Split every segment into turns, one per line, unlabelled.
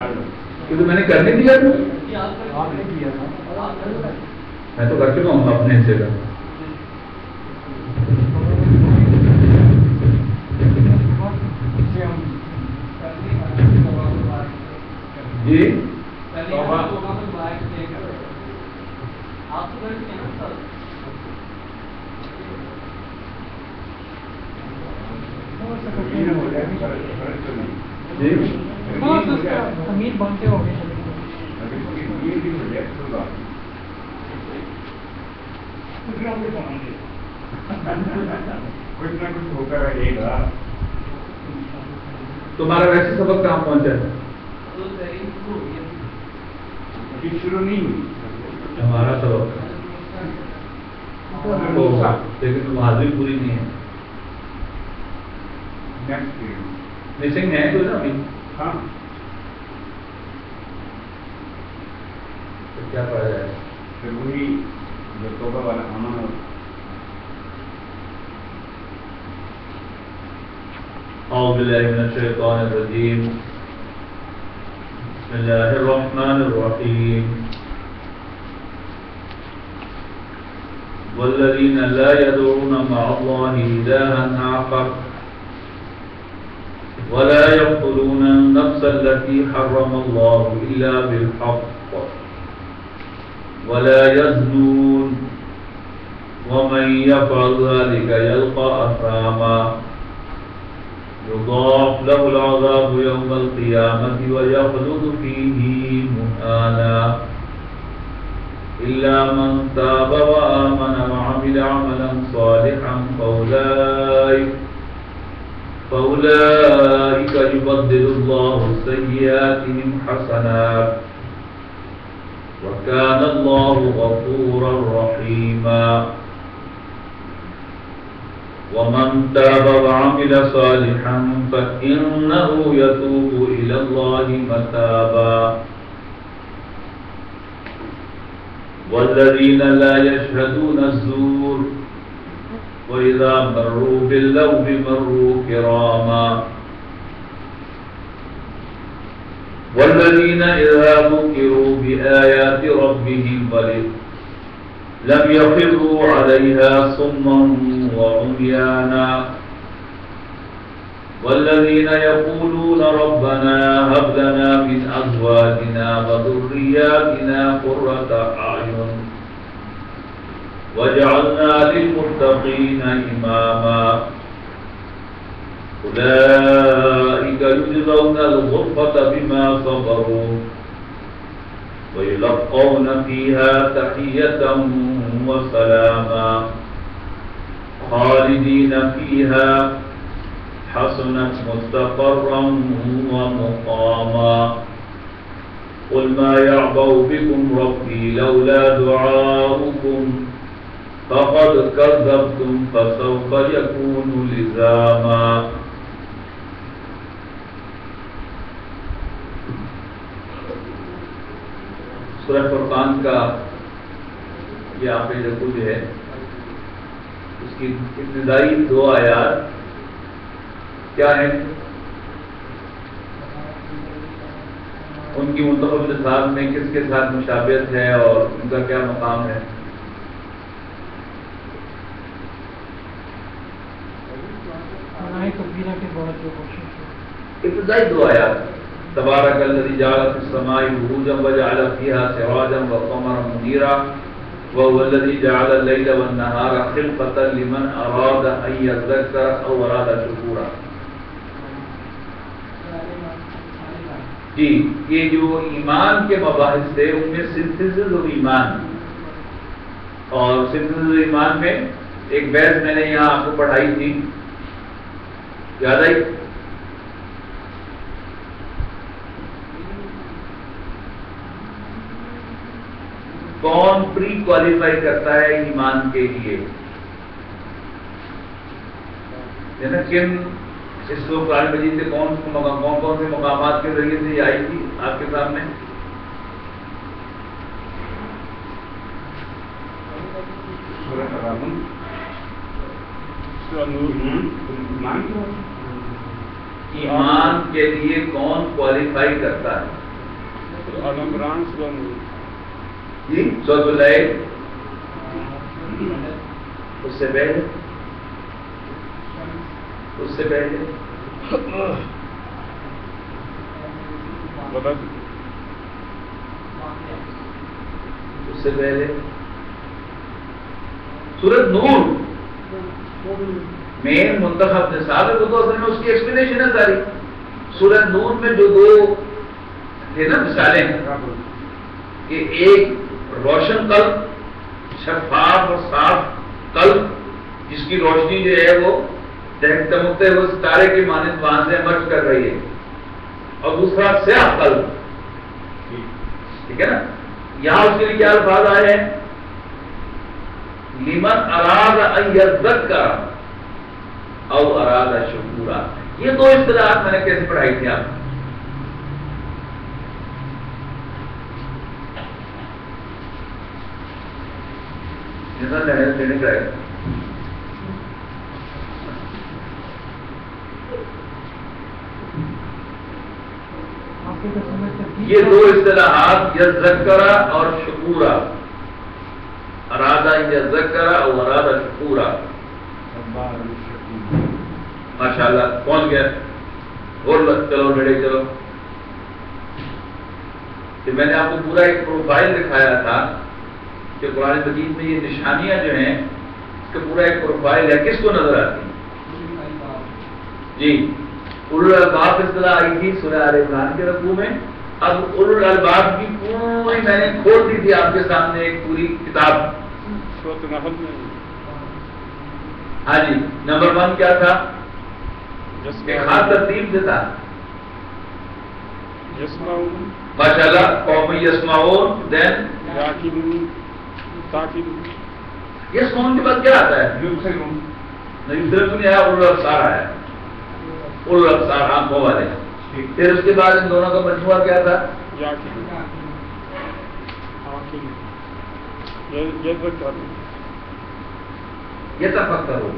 کیونکہ میں نے کرنے دیا تھا، میں تو کر چکا ہوں اپنے حصے کا. جی جی
امید بنتے ہو گئے
کچھ نہ کچھ ہوتا رہے گا.
تمہارا ویسے سبق کہاں پہنچا ہے؟
ابھی شروع نہیں ہوئی
ہمارا سبق ہوگا، لیکن تم حاضری پوری نہیں ہے. مسنگ ہے تو نا ابھی.
ہاں
تو کیا پڑھا جائے؟
پھر وہی جو توبہ والا عمل.
اعوذ باللہ من الشیطان الرجیم، بسم اللہ الرحمن الرحیم. والذین لا يدعون مع اللہ الہا آخر ولا يقتلون النفس التي حرم الله إلا بالحق ولا يزنون ومن يفعل ذلك يلقى أثاما يضاعف له العذاب يوم القيامة ويخلد فيه مهانا إلا من تاب وآمن وعمل عملا صالحا فأولئك يبدل الله سيئاتهم حسنات وكان الله غفورا رحيما. ومن تاب وعمل صالحا فإنه يتوب إلى الله متابا. والذين لا يشهدون الزور وإذا مروا باللغو مروا كراما. والذين إذا ذكروا بآيات ربهم لم يخروا عليها صما وعميانا. والذين يقولون ربنا هب لنا من أزواجنا وذرياتنا قرة أعين وجعلنا للمتقين إماما. أولئك يجزون الغرفة بما صبروا ويلقون فيها تحية وسلاما خالدين فيها حسنت مستقرا ومقاما. قل ما يعبأ بكم ربي لولا دعاؤكم فقد كذبتم فسوف يكون لزاما. سورہ فرقان کا یہ آخری رکوع جو ہے اس کی ابتدائی 2 آیات کیا ہیں؟ ان کی منتخب لسان میں کس کے ساتھ مشابہت ہے اور ان کا کیا مقام ہے؟ ابتدائی 2 آیات تبارک الذی جعل فی السماء بروجا وجعل فیہا سراجا وقمرا منیرا وهو الذی جعل اللیل والنہار خلفۃ لمن اراد ان یذکر او اراد شکورا. جی یہ جو ایمان کے مباحث تھے ان میں سنتھسس آف ایمان، اور سنتھسس آف ایمان میں ایک بحث میں نے یہاں آپ کو پڑھائی تھی، یاد آئی؟ کون پری کوالیفائی کرتا ہے ایمان کے لیے؟ کن اس کو قرآن مجید سے کون کون سے مقامات کے ذریعے سے یہ آئی تھی آپ کے سامنے؟ ایمان کے لیے کون کوالیفائی کرتا ہے؟
عمران
جی سورۃ اللیل اس سے پہلے اس سے پہلے سورۃ نور مین منتخب نصاب ہے، وہ تو اصل میں اس کی ایکسپلینیشن ہے ساری. سورۃ نور میں جو دو تھے نا مثالیں کہ ایک روشن قلب، شفاف اور صاف قلب جس کی روشنی جو ہے وہ چمکتے ہوئے ستارے کی مانند وہاں سے ایمرج کر رہی ہے، اور دوسرا سیاہ قلب. ٹھیک ہے نا. یہاں اس کے لیے کیا الفاظ آئے ہیں؟ لمن اراد ان یذکر او اراد شکورا. یہ دو اصطلاحات میں نے کیسے پڑھائی تھی آپ؟ یہ دو اصطلاحات یذکر اور شکورا، ارادہ یذکر اور ارادہ شکورا. ماشاءاللہ پہنچ گیا. اور چلو نیڑے چلو. کہ میں نے آپ کو پورا ایک پروفائل دکھایا تھا کہ قرآن مجید میں یہ نشانیاں جو ہیں اس کا پورا ایک پروفائل ہے. کس کو نظر آتی ہے؟ جی اولو الالباب اصطلاح آئی تھی سورہ آل عمران کے رکوع میں. اب اولو الالباب کی پوری میں نے کھول دی تھی آپ کے سامنے ایک پوری کتاب. ہاں جی. نمبر 1 کیا تھا؟ ایک خاص ترتیب سے تھا. ماشاءاللہ قوم یسمعون، دین یسمعون کے بعد کیا آتا ہے؟ نہیں آیا، اولو الابصار آیا. اولو الابصار آنکھوں والے. پھر اس کے بعد ان دونوں کا مجموعہ کیا تھا؟ یہ تفکر ہو.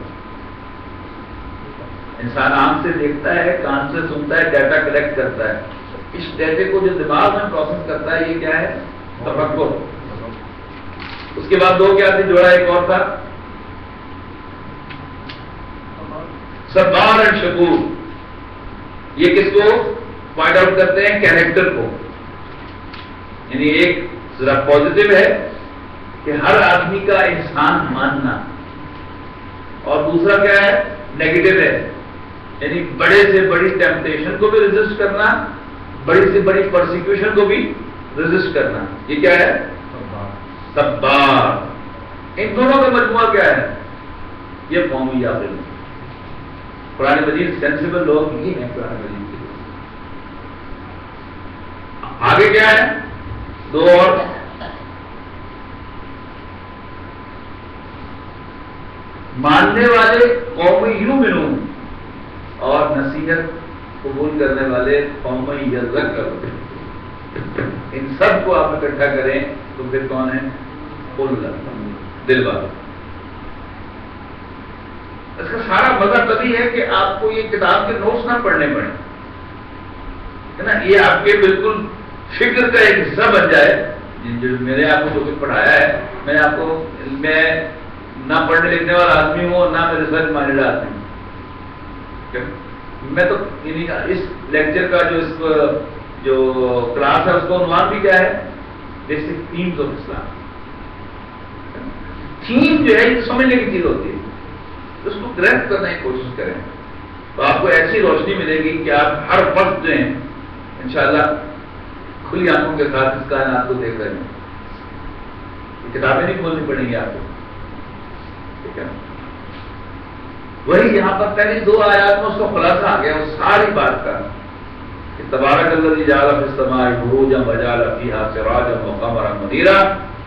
انسان آنکھ سے دیکھتا ہے، کان سے سنتا ہے، ڈیٹا کلیکٹ کرتا ہے. اس ڈیٹے کو جو دماغ میں پروسیس کرتا ہے یہ کیا ہے؟ تفکر. اس کے بعد 2 کیا تھی؟ جوڑا ایک اور تھا صبار اور شکور. یہ کس کو پوائنٹ آؤٹ کرتے ہیں؟ کیریکٹر کو. یعنی ایک ذرا پازیٹیو ہے کہ ہر آدمی کا انسان ماننا، اور دوسرا کیا ہے؟ نیگیٹو ہے، یعنی بڑے سے بڑی ٹیمپٹیشن کو بھی ریزسٹ کرنا، بڑی سے بڑی پرسیکیوشن کو بھی ریزسٹ کرنا. یہ کیا ہے؟ صبار. ان دونوں کا مجموعہ کیا ہے؟ یہ قومی یابل. قرآن مجید سینسیبل لوگ یہ ہیں. قرآن مجید کے آگے کیا ہے؟ 2 اور ماننے والے قوم یؤمنون اور نصیحت قبول کرنے والے قوم یذکر. ان سب کو آپ اکٹھا کریں تو پھر کون ہے؟ دل والے. اس کا سارا مزہ تبھی ہے کہ آپ کو یہ کتاب کے نوٹس نہ پڑھنے پڑے، ہے نا. یہ آپ کے بالکل فکر کا ایک حصہ بن جائے. جو میں نے آپ کو جو پڑھایا ہے، میں نے آپ کو، میں نہ پڑھنے لکھنے والا آدمی ہوں نہ میں ریسرچ مائنڈڈ آدمی ہوں. میں تو اس لیکچر کا جو کلاس ہے اس کو عنوان بھی کیا ہے؟ Basic themes of Islam. Theme جو ہے یہ سمجھنے کی چیز ہوتی ہے، اس کو گریسپ کرنے کی کوشش کریں تو آپ کو ایسی روشنی ملے گی کہ آپ ہر وقت جو ہیں انشاءاللہ کھلی آنکھوں کے ساتھ اس کائنات کو دیکھ رہے ہیں. یہ کتابیں نہیں کھولنی پڑیں گی آپ کو. ٹھیک ہے. وہی یہاں پر پہلی 2 آیات میں اس کا خلاصہ آ گیا، وہ ساری بات کا کہ تبارک الذی جعل فی السماء بروجا وجعل فیہا سراجا وقمرا منیرا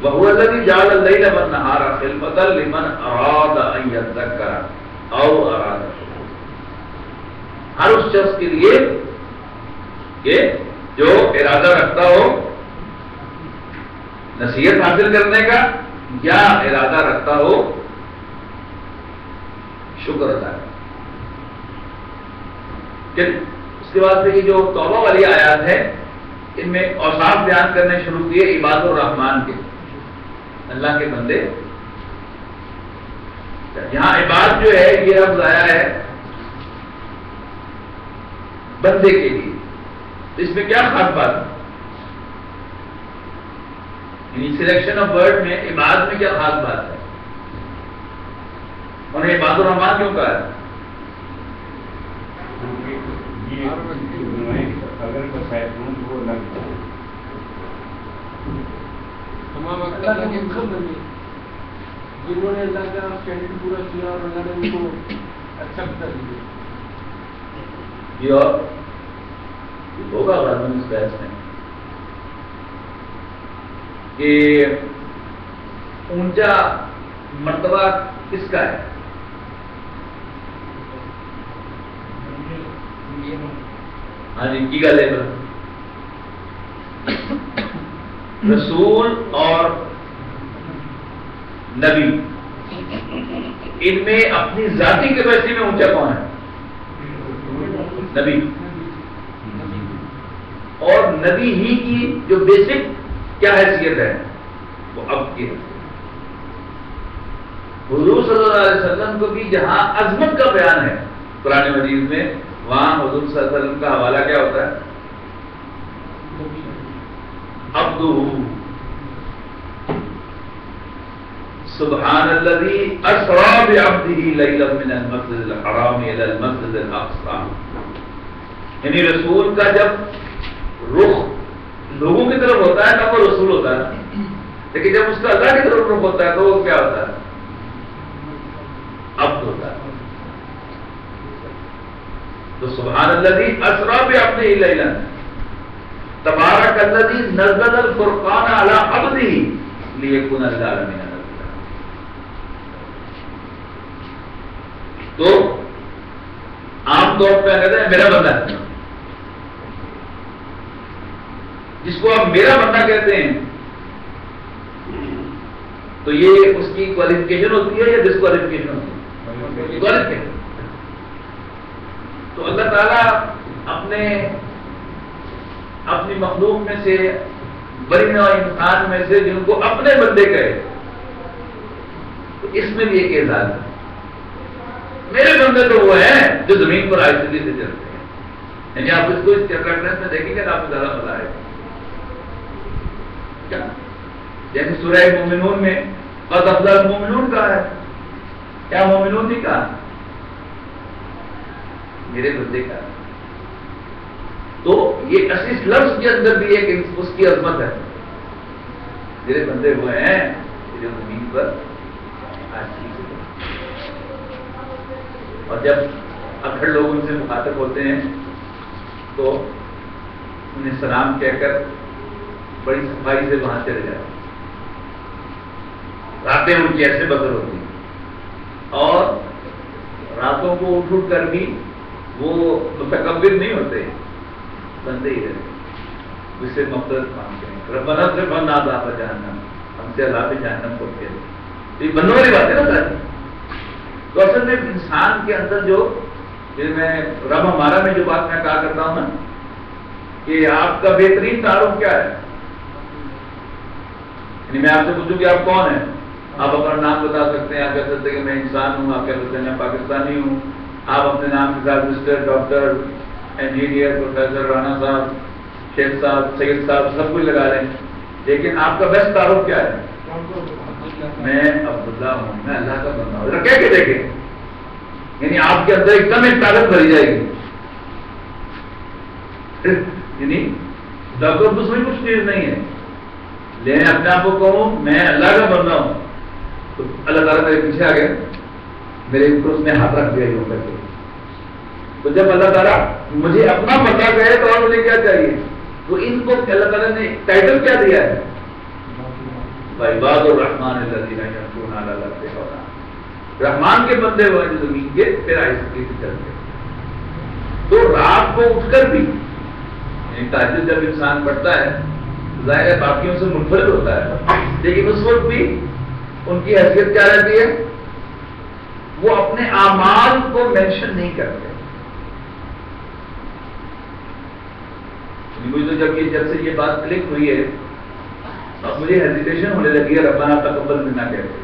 وهو الذی جعل اللیل والنہار خلفۃ لمن اراد ان یذکر او اراد شکورا. ہر اس شخص کے لیے کہ جو ارادہ رکھتا ہو نصیحت حاصل کرنے کا یا ارادہ رکھتا ہو شکر ادا کرنا. اس کے بعد سے یہ جو توبہ والی آیات ہے ان میں اوصاف بیان کرنے شروع کیے عباد الرحمان کے، اللہ کے بندے. یہاں عباد جو ہے یہ لفظ آیا ہے بندے کے لیے، اس میں کیا خاص بات ہے؟ یعنی سلیکشن آف ورڈ میں عباد میں کیا خاص بات ہے؟ انہیں عباد الرحمان کیوں کہا ہے؟
اگر وہ لگتا ہے
تمام وقت اللہ کے بندے جنہوں نے اللہ کا اسٹینڈرڈ پورا کیا اور اللہ نے ان کو ایکسپٹ کر دیا.
یہ اور ہوگا غالباً اس بحث میں کہ اونچا مرتبہ کس کا ہے؟ ہاں جی کی گل ہے رسول اور نبی، ان میں اپنی ذاتی کیپیسٹی میں اونچا کون ہے؟ نبی. اور نبی ہی کی جو بیسک کیا حیثیت ہے وہ اب کی ہے. حضور صلی اللہ علیہ وسلم کو بھی جہاں عظمت کا بیان ہے قرآن مجید میں، وہاں حضور صلی اللہ علیہ وسلم کا حوالہ کیا ہوتا ہے؟ عبدہ سبحان الذی اسری بعبدہ لیلا من المسجد الحرام الی المسجد الاقصی. یعنی رسول کا جب رخ لوگوں کی طرف ہوتا ہے تب وہ رسول ہوتا ہے، لیکن جب اس کا اللہ کی طرف رخ ہوتا ہے تو وہ کیا ہوتا ہے؟ عبد ہوتا ہے. تو سبحان الذی اسری بعبدہ لیلا تبارک الذی نزل الفرقان علی عبدہ لیکون للعالمین نذیرا. تو عام طور پہ کہتے ہیں میرا بندہ ہے، جس کو آپ میرا بندہ کہتے ہیں تو یہ اس کی کوالیفیکیشن ہوتی ہے یا ڈسکوالیفیکیشن ہوتی ہے؟ کوالیفیکیشن. تو اللہ تعالیٰ اپنی مخلوق میں سے بڑی نوع انسان میں سے جن کو اپنے بندے کہے، تو اس میں بھی ایک اعزاز ہے. میرے بندے تو وہ ہیں جو زمین پر آہستگی سے چلتے ہیں. یعنی آپ اس کو اس ریفرنس میں دیکھیں گے تو آپ کو زیادہ مزہ آئے گا. جیسے سورہ مومنون میں قد افلح المومنون کہا ہے، کیا مومنون نہیں کہا؟ میرے بندے کا. تو یہ اس لفظ کے اندر بھی ایک اس کی عظمت ہے. میرے بندے وہ ہیں جو زمین پر آہستگی سے چلتے ہیں. اور جب اکھڑ لوگ ان سے مخاطب ہوتے ہیں تو انہیں سلام کہہ کر بڑی صفائی سے وہاں چلے جاتے ہیں. راتیں ان کی ایسے بسر ہوتی ہیں اور راتوں کو اٹھ اٹھ کر بھی وہ متکبر نہیں ہوتے، بندے ہی رہتے، اس سے مغفرت مانگتے ہیں. ربنا اصرف عنا عذاب جہنم، ہم سے عذاب جہنم کو کہتے ہیں. یہ بندوں والی بات ہے نا سر. تو اصل میں انسان کے اندر جو میں رب ہمارا میں جو بات میں کہا کرتا ہوں نا کہ آپ کا بہترین تعارف کیا ہے. یعنی میں آپ سے پوچھوں کہ آپ کون ہیں، آپ اپنا نام بتا سکتے ہیں. آپ کہہ سکتے ہیں کہ میں انسان ہوں، آپ کہہ سکتے ہیں میں پاکستانی ہوں. آپ اپنے نام کے ساتھ mister, doctor, engineer, professor, Rana صاحب، شیخ صاحب، سید صاحب سب کچھ لگا لیں، لیکن آپ کا بیسٹ تعارف کیا ہے؟ میں عبداللہ ہوں، میں اللہ کا بندہ ہوں. ذرا کہہ کے دیکھیں. یعنی آپ کے اندر ایک دم ایک طاقت بھری جائے گی. یعنی ڈاکٹر اس میں کچھ چیز نہیں ہے، لیکن اپنے آپ کو کہوں میں اللہ کا بندہ ہوں تو اللہ تعالیٰ میرے پیچھے آ گیا، میرے اوپر اس نے ہاتھ رکھ دیا یوں کر کے. تو جب اللہ تعالیٰ مجھے اپنا بندہ کہے تو اور مجھے کیا چاہیے؟ تو ان کو اللہ تعالیٰ نے ٹائٹل کیا دیا ہے؟ عباد الرحمن الذین یمشون علی الارض ہونا. رحمان کے بندے وہ جو زمین کے پھر آہستگی سے چلتے ہیں. تو رات کو اٹھ کر بھی یعنی تہجد جب انسان پڑھتا ہے ظاہر ہے باقیوں سے منفرد ہوتا ہے، لیکن اس وقت بھی ان کی حیثیت کیا رہتی ہے؟ وہ اپنے اعمال کو مینشن نہیں کرتے. مجھے تو جب سے یہ بات کلک ہوئی ہے اب مجھے ہیزیٹیشن ہونے لگی ہے ربنا تقبل منا کہتے.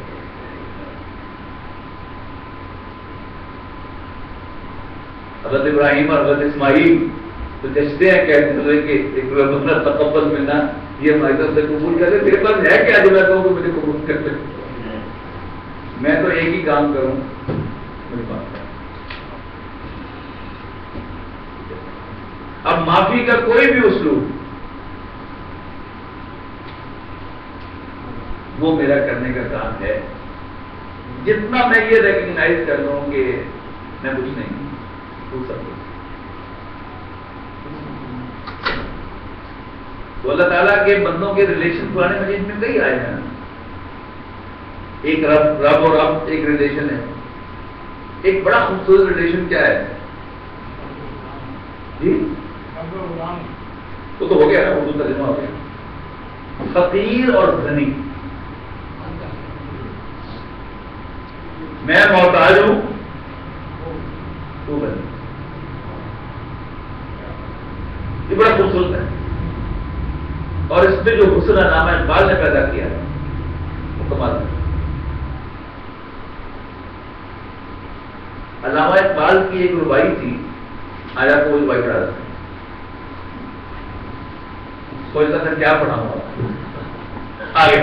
حضرت ابراہیم اور حضرت اسماعیل تو جشتے ہیں کہتے ہیں کہ ربنا تقبل منا یہ ہماری طرف سے قبول کر لے. میرے پاس ہے کیا جو میں کہوں کہ مجھے قبول کر لے. میں تو ایک ہی کام کروں میری بات. اب معافی کا کوئی بھی اسلوب وہ میرا کرنے کا کام ہے جتنا میں یہ ریکگنائز کر لوں کہ میں کچھ نہیں تو سب کچھ. تو اللہ تعالیٰ کے بندوں کے ریلیشن قرآن مجید میں کئی آئے ہیں. ایک رب اور رب ایک ریلیشن ہے. ایک بڑا خوبصورت ریلیشن کیا ہے جی وہ تو ہو گیا نا اردو ترجمہ ہو گیا. فقیر اور غنی. میں محتاج ہوں تو غنی. یہ بڑا خوبصورت ہے اور اس میں جو حسن علامہ اقبال نے پیدا کیا ہے وہ کمال ہے. علامہ اقبال کی ایک ربائی تھی آیا کو وہ ربائی پڑھا تھا. سوچتا تھا کیا پڑھا ہوا آگے.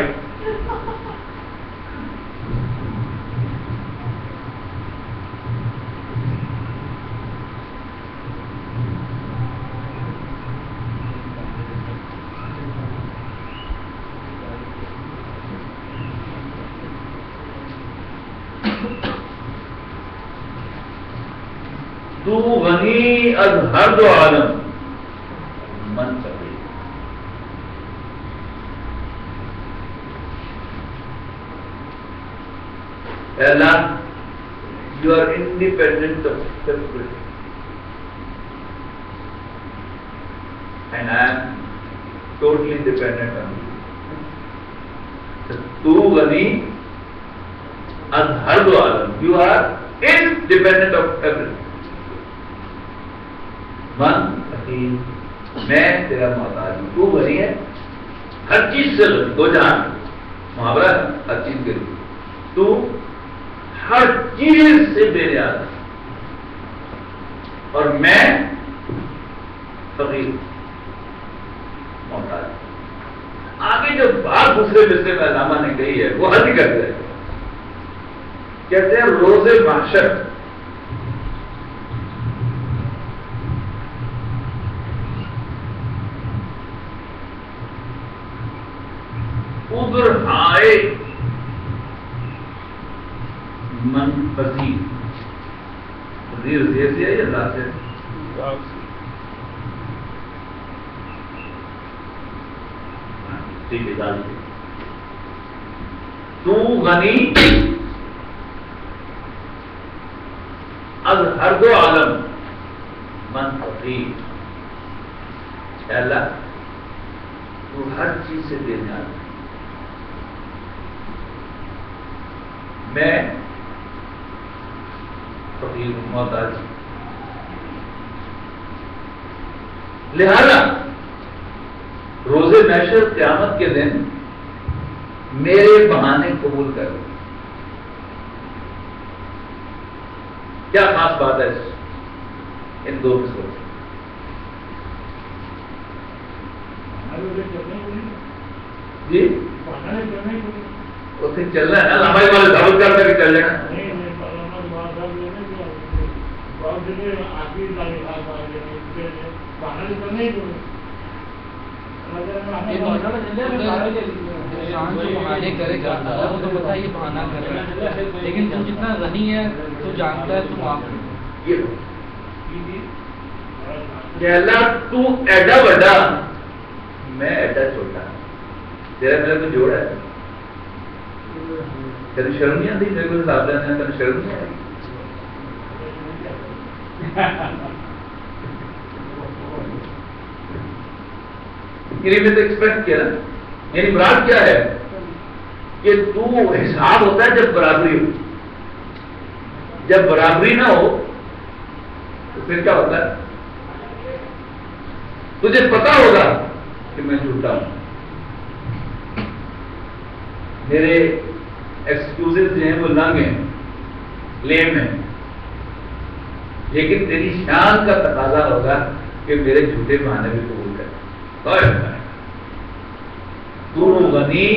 تو غنی از ہر دو عالم من فقیر. اے اللہ you are independent of everything and I am totally dependent on you. تو غنی از ہر دو عالم you are independent of everything. من فقیر میں تیرا محتاج ہوں. تو غنی ہے ہر چیز سے غنی. دو جہان محاورہ ہے ہر چیز کے لیے. تو ہر چیز سے بے نیاز اور میں فقیر محتاج. آگے جو بات دوسرے مصرے میں علامہ نے کہی ہے وہ حد کرتے ہیں. کہتے ہیں روز محشر ادھر آئے من پذیر. پذیر زیر سے ہے یا ذات سے؟ ٹھیک ہے ذات سے. تو غنی از ہر دو عالم من فقیر. اے اللہ تو ہر چیز سے بے نیاز. میں فقیر محتاج. لہذا روز محشر قیامت کے دن میرے بہانے قبول کر. کیا خاص بات ہے ان دو قصوں سے؟ جی اسے چلنا ہے نا. ہمارے والے دعوت کرتے کہ چل جائیں.
لیکن تو جتنا غنی ہے تو جانتا ہے تو معاف
کہ اللہ تو ایڈا بڑا میں ایڈا چھوٹا. تیرا میرا تو جوڑا ہے. تیری شرم نہیں آتی میرے کو حساب لینا ہے. تیری شرم نہیں آتی. میں تو ایکسپیکٹ کیا نا. یعنی مراد کیا ہے کہ تو حساب ہوتا ہے جب برابری ہو. جب برابری نہ ہو تو پھر کیا ہوتا ہے تجھے پتا ہوگا کہ میں جھوٹا ہوں. میرے ایکسکیوزز جو ہیں وہ لنگ ہیں، لیم ہیں، لیکن تیری شان کا تقاضا ہوگا کہ میرے جھوٹے بہانے بھی قبول کر. تو غنی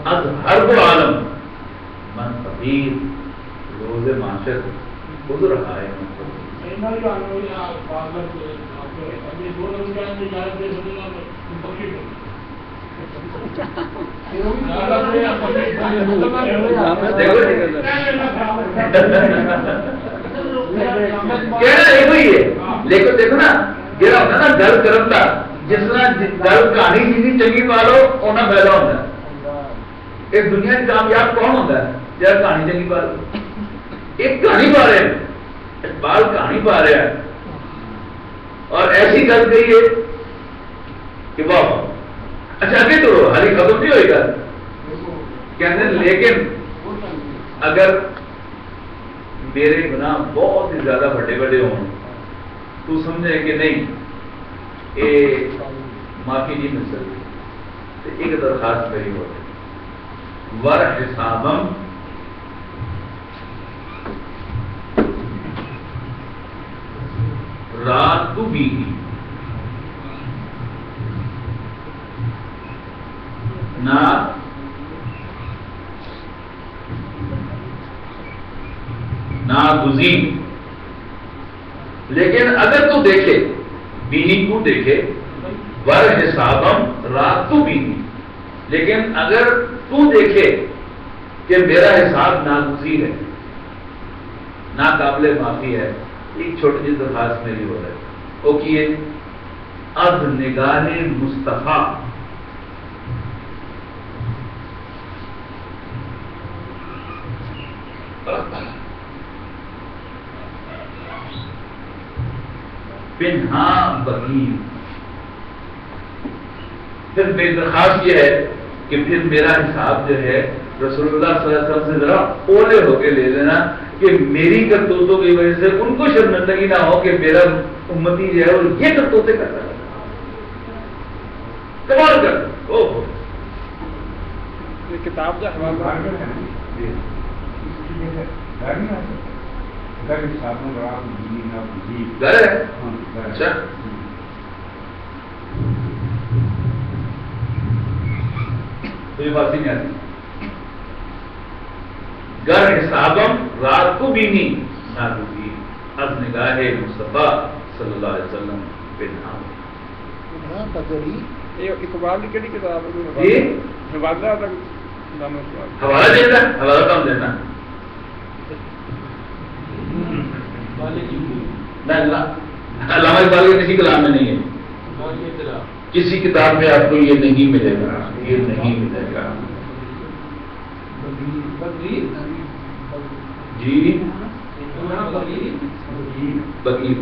از حرب عالم من فقیر روز معاشر خود رہا ہے. لیکن دیکھو نا جہاں ہوتا نا گل کرن دا، جس طرح گل کہانی جی چنگی پا لو اونا فائدہ ہوتا ہے. ایک دنیا کی کامیاب کون ہوتا ہے جہاں کہانی چنگی پا لو. ایک کہانی پا رہے ہیں، اقبال کہانی پا رہا ہے اور ایسی گل کہی ہے کہ واہ. اچھا آگے تو حالی ختم نہیں ہوئے گا. کہتے ہیں لیکن اگر میرے گناہ بہت ہی زیادہ بڑے بڑے ہوں تو سمجھے کہ نہیں یہ معافی نہیں مل سکتی. ایک درخواست میری ہو ور حسابم رات تو بھی ناگزین. لیکن اگر تو دیکھے بینی کو دیکھے ور حسابم رات تو بینی، لیکن اگر تو دیکھے کہ میرا حساب ناگزیر ہے، ناقابل معافی ہے، ایک چھوٹی سی درخواست میری ہو رہا ہے وہ کیے از نگاہ مصطفیٰ پنہا بغیر. پھر میری درخواست یہ ہے کہ پھر میرا حساب جو ہے رسول اللہ صلی اللہ علیہ وسلم سے ذرا اولے ہو کے لے لینا کہ میری کرتوتوں کی وجہ سے ان کو شرمندگی نہ ہو کہ میرا امتی جو ہے وہ یہ کرتوتے کرتا ہے. کمال کر
کتاب کا حوالہ
گھر ہے. اچھا تو یہ بات نہیں آتی. گر حسابم رات کو بھی نہیں ناگزی از نگاہ مصطفیٰ صلی اللہ علیہ وسلم پہ نام.
اقبال کی کیڑی کتاب
ہے؟
حوالہ
حوالہ دینا، حوالہ کم دینا علامہ اقبال کے کسی کلام میں نہیں ہے. کسی کتاب میں آپ کو یہ نہیں ملے گا، یہ نہیں ملے گا. جی بقیر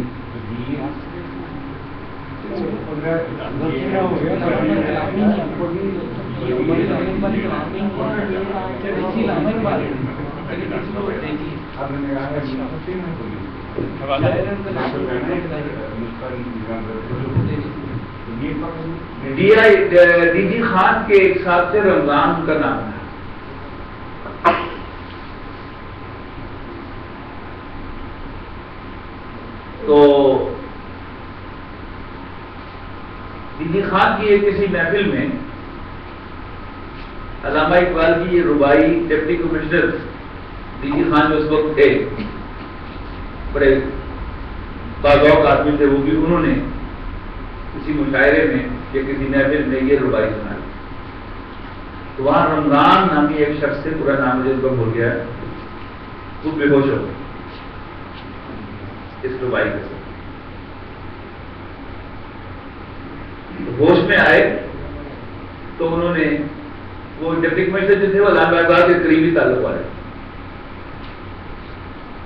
ڈی جی خان کے ایک ساتھ سے رمضان کا نام ہے. تو ڈی جی خان کی ایک کسی محفل میں علامہ اقبال کی یہ ربائی deputy commissioner D G Khan جو اس وقت تھے بڑے باذوق آدمی تھے وہ بھی، انہوں نے کسی مشاعرے میں یا کسی محفل میں یہ ربائی سنائی. تو وہاں رمضان نامی ایک شخص سے، پورا نام مجھے اس کو بھول گیا ہے، وہ بے ہوش ہو گئے اس ربائی کے ساتھ. ہوش میں آئے تو انہوں نے، وہ ڈپٹی کمشنر جو تھے وہ علامہ اقبال کے قریبی تعلق والے،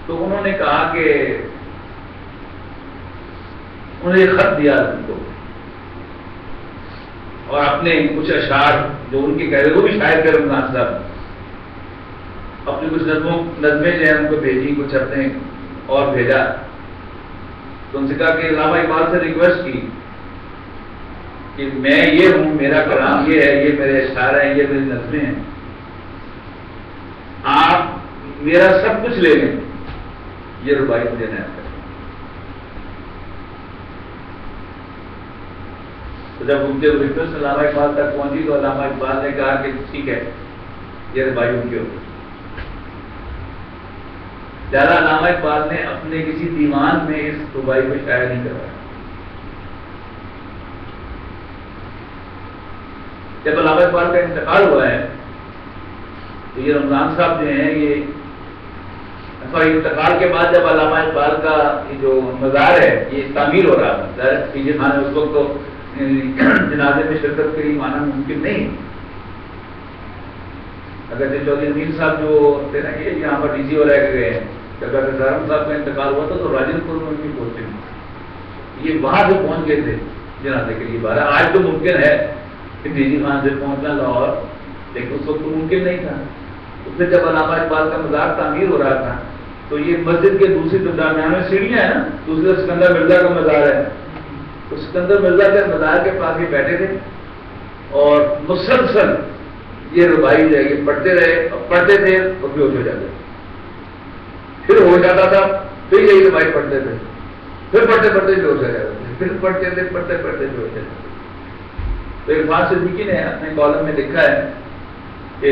تو انہوں نے کہا کہ انہوں نے خط دیا ان کو اور اپنے کچھ اشعار جو ان کے کہہ رہے وہ بھی شاعر تھے رمضان صاحب، اپنی کچھ نظمیں جو ہیں ان کو بھیجی، کچھ اپنے اور بھیجا. تو ان سے کہا کہ علامہ اقبال سے ریکویسٹ کی کہ میں یہ ہوں، میرا کلام یہ ہے، یہ میرے اشعار ہیں، یہ میری نظمیں ہیں، آپ میرا سب کچھ لے لیں، یہ ربائی مجھے نہیں آتا۔ تو جب ان کے ریکویسٹ علامہ اقبال تک پہنچی تو علامہ اقبال نے کہا کہ ٹھیک ہے، یہ ربائی ان کی ہوگی۔ زیادہ علامہ اقبال نے اپنے کسی دیوان میں اس ربائی کو شائع نہیں کروایا۔ جب علامہ اقبال کا انتقال ہوا ہے تو یہ رمضان صاحب جو ہیں، یہ انتقال کے بعد جب علامہ اقبال کا یہ جو مزار ہے یہ تعمیر ہو رہا تھا، فیض خان اس وقت تو جنازے میں شرکت کے لیے مانا ممکن نہیں، اگر چودھری امین صاحب جو تھے نا یہ یہاں پر ڈی سی ہو رہ گئے ہیں، جب ڈاکٹر صاحب کا انتقال ہوا تھا تو راجن پور میں ان کی پوسٹنگ، یہ وہاں سے پہنچ گئے تھے جنازے کے لیے۔ بارہ آج تو ممکن ہے کہ فیض خان سے پہنچنا لاہور، لیکن اس وقت تو ممکن نہیں تھا۔ اس میں جب علامہ اقبال کا مزار تعمیر ہو رہا تھا تو یہ مسجد کے دوسری درمیان میں سیڑھیاں ہیں نا، دوسری طرف سکندر مرزا کا مزار ہے، تو سکندر مرزا کے مزار کے پاس یہ بیٹھے تھے اور مسلسل یہ ربائی جو ہے یہ پڑھتے رہے، پڑھتے تھے اور بے ہوش ہو جاتے، پھر ہو جاتا تھا، پھر یہی ربائی پڑھتے تھے، پھر پڑھتے پڑھتے بے ہوش ہو جاتے تھے، پھر پڑھتے تھے، پڑھتے پڑھتے بے ہوش ہو جاتے۔ تو عرفان صدیقی نے اپنے کالم میں لکھا ہے کہ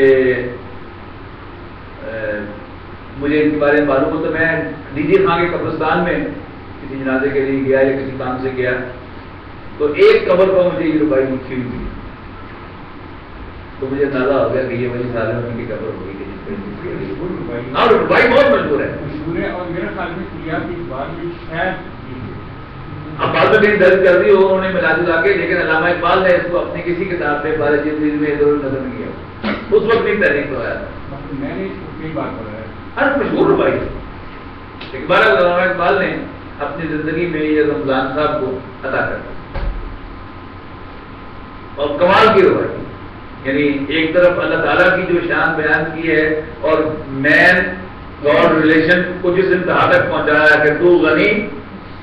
مجھے ان کے بارے میں معلوم ہو تو میں ڈی خان کے قبرستان میں کسی جنازے کے لیے گیا یا کسی کام سے گیا تو ایک قبر پر مجھے یہ ربائی لکھی ہوئی تھی، تو مجھے اندازہ ہو گیا کہ یہ وہی سالم کی قبر ہوگی کہ جس پہ اور ربائی بہت مشہور ہے۔
اور میرا خیال میں کیا کہ اس بات میں شاید
اب بعد میں کہیں درج کر دی ہو انہوں نے ملا جلا کے، لیکن علامہ اقبال نے اس کو اپنی کسی کتاب میں بارہ جلد میں ادھر نظر نہیں کیا، اس وقت نہیں تحریک کروایا تھا۔
میں نے کئی بات کر رہا ہے
ہر مشہور ربائی اقبال علامہ اقبال نے اپنی زندگی میں یہ رمضان صاحب کو عطا کر دیا، اور کمال کی ربائی، یعنی ایک طرف اللہ تعالیٰ کی جو شان بیان کی ہے اور مین گاڈ ریلیشن کو جس انتہا تک پہنچایا کہ تو غنی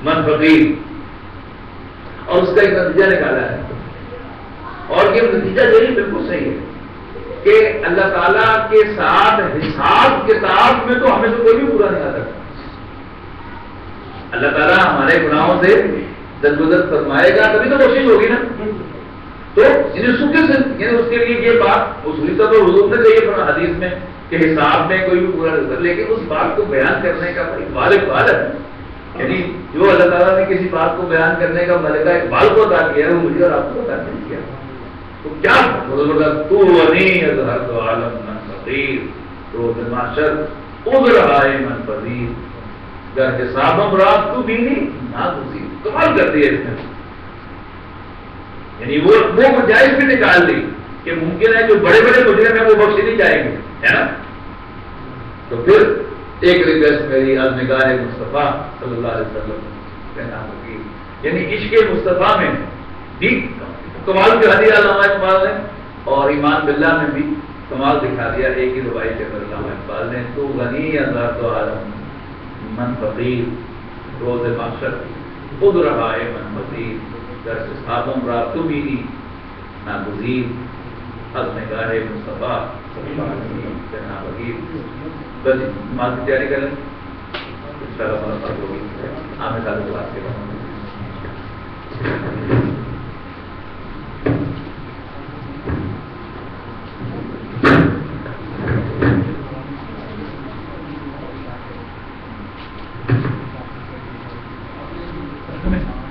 من فقیر، اور اس کا ایک نتیجہ نکالا ہے، اور یہ نتیجہ جو ہے بالکل صحیح ہے کہ اللہ تعالیٰ کے ساتھ حساب کتاب میں تو ہمیں تو کوئی بھی پورا نہیں آ سکتا۔ اللہ تعالیٰ ہمارے گناہوں سے درگزر فرمائے گا تبھی تو کوشش ہوگی نا، تو سکے سے یعنی اس کے لیے یہ بات اصولی طور پر حضور نے کہی حدیث میں کہ حساب میں کوئی بھی پورا نہیں، لیکن اس بات کو بیان کرنے کا اقبال اقبال ہے، یعنی جو اللہ تعالیٰ نے کسی بات کو بیان کرنے کا ملکہ اقبال کو عطا کیا ہے وہ مجھے اور آپ کو عطا نہیں کیا، تو کیا تو غنی اظہر تو عالم من فقیر روز معاشر عذر آئے من فضیر گر حسابم رات تو بھی نہیں نہ گزیر، کمال کر دیا اس نے، یعنی وہ گنجائش بھی نکال دی کہ ممکن ہے جو بڑے بڑے مجرم ہیں وہ بخشی نہیں جائیں گے، ہے نا۔ تو پھر ایک ریکویسٹ میری از نگاہ مصطفیٰ صلی اللہ علیہ وسلم کہنا ہوگی، یعنی عشق مصطفیٰ میں بھی کمال دکھا دیا علامہ اقبال نے، اور ایمان باللہ میں بھی کمال دکھا دیا ایک ہی ربائی کے اندر علامہ اقبال نے، تو غنی ذات عالم من فقیر روز محشر خود رہا ہے من فقیر در صحابم را تو بھی ناگزیر از نگاہ مصطفیٰ کہنا ہوگی۔ بس مال کی تیاری کریں انشاءاللہ ملاقات ہوگی، عامر صاحب سے بات کریں۔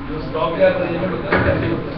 جو اسٹاک کا ارینجمنٹ ہوتا ہے کیسے ہوتا ہے؟